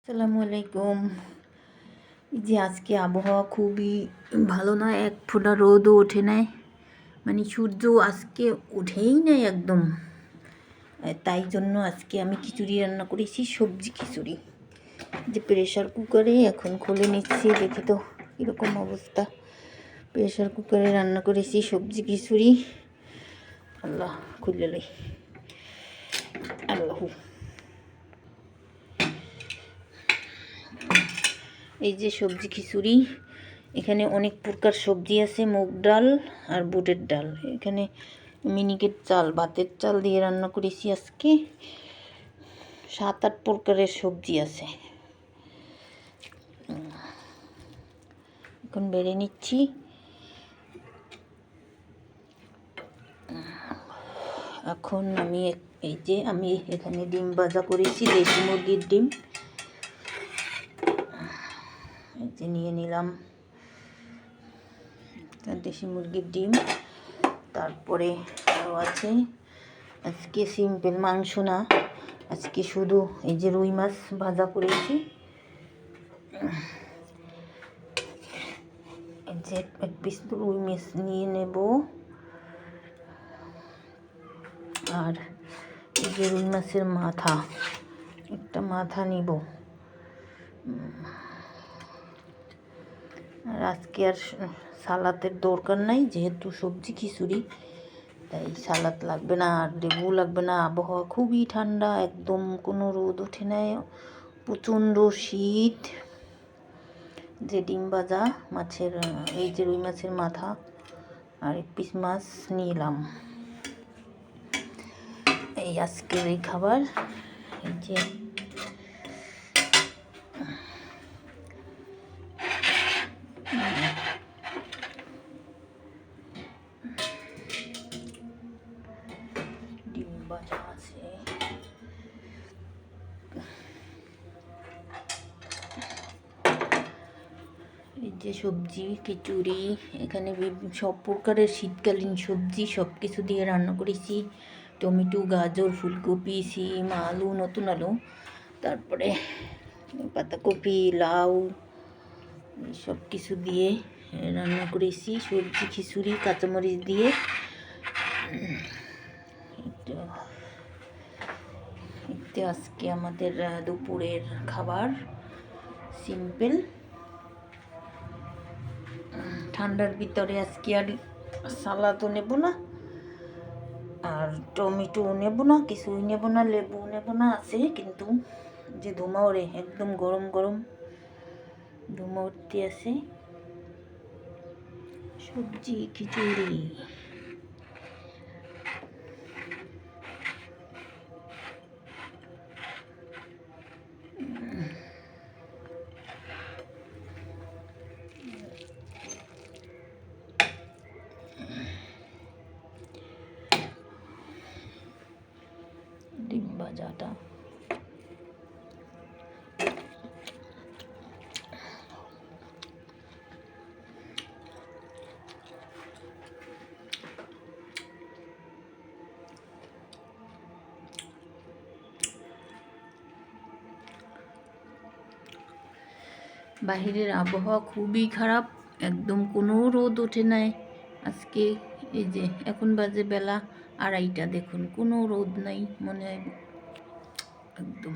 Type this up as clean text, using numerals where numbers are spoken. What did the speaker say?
আসসালামু আলাইকুম। এই যে আজকে আবহাওয়া খুবই ভালো না, এক ফোঁটা রোদও ওঠে নাই, মানে সূর্য আজকে ওঠেই নাই একদম। তাই জন্য আজকে আমি খিচুড়ি রান্না করেছি, সবজি খিচুড়ি। যে প্রেশার কুকারে এখন খুলে নিচ্ছি, দেখি তো কীরকম অবস্থা। প্রেশার কুকারে রান্না করেছি সবজি খিচুড়ি। আল্লাহ খুলে লই, আল্লাহ। এই যে সবজি খিচুড়ি, এখানে অনেক প্রকার সবজি আছে, মুগ ডাল আর বুটের ডাল। এখানে মিনিকেট চাল, ভাতের চাল দিয়ে রান্না করেছি আজকে। 7-8 প্রকারের সবজি আছে। এখন বেড়ে নিচ্ছি। এখন আমি আমি এখানে ডিম ভাজা করেছি, দেশি মুরগির ডিম। এই যে নিয়ে নিলাম দেশি মুরগির ডিম। তারপরে আরও আছে, আজকে সিম্পল মাংস না, আজকে শুধু এই যে রুই মাছ ভাজা করেছি। এই যে এক পিস রুই মাছ নিয়ে নেব, আর এই যে রুই মাছের মাথা, একটা মাথা নিব। আর আজকে আর সালাদের দরকার নাই, যেহেতু সবজি খিচুড়ি, তাই সালাদ লাগবে না আর লেবু লাগবে না। আবহাওয়া খুবই ঠান্ডা, একদম কোনো রোদ ওঠে নাই, প্রচণ্ড শীত। যে ডিম ভাজা, মাছের এই যে রুই মাছের মাথা আর এক পিস মাছ নিলাম। এই আজকের এই খাবার। এই যে ডিম ভাজা আছে, এই যে সবজি খিচুড়ি। এখানে সব প্রকারের শীতকালীন সবজি সব কিছু দিয়ে রান্না করেছি। টমেটো, গাজর, ফুলকপি, সিম, আলু, নতুন আলু, তারপরে পাতাকপি, লাউ, সব কিছু দিয়ে রান্না করেছি সবজি খিচুড়ি, কাঁচামরিচ দিয়ে। এটা আজকে আমাদের দুপুরের খাবার, সিম্পল। ঠান্ডার ভিতরে আজকে আর সালাদও নেব না, আর টমেটোও নেব না, কিছুই নেব না, লেবু নেব না। আছে কিন্তু যে ধুমা ওরে, একদম গরম গরম ধুমা উঠতে আছে। সবজি খিচুড়ি। ডিম ভাজাটা বাহিরের আবহাওয়া খুবই খারাপ, একদম কোনো রোদ ওঠে নাই আজকে। এই যে এখন বাজে বেলা 2:30, দেখুন কোনো রোদ নাই, মনে হয় একদম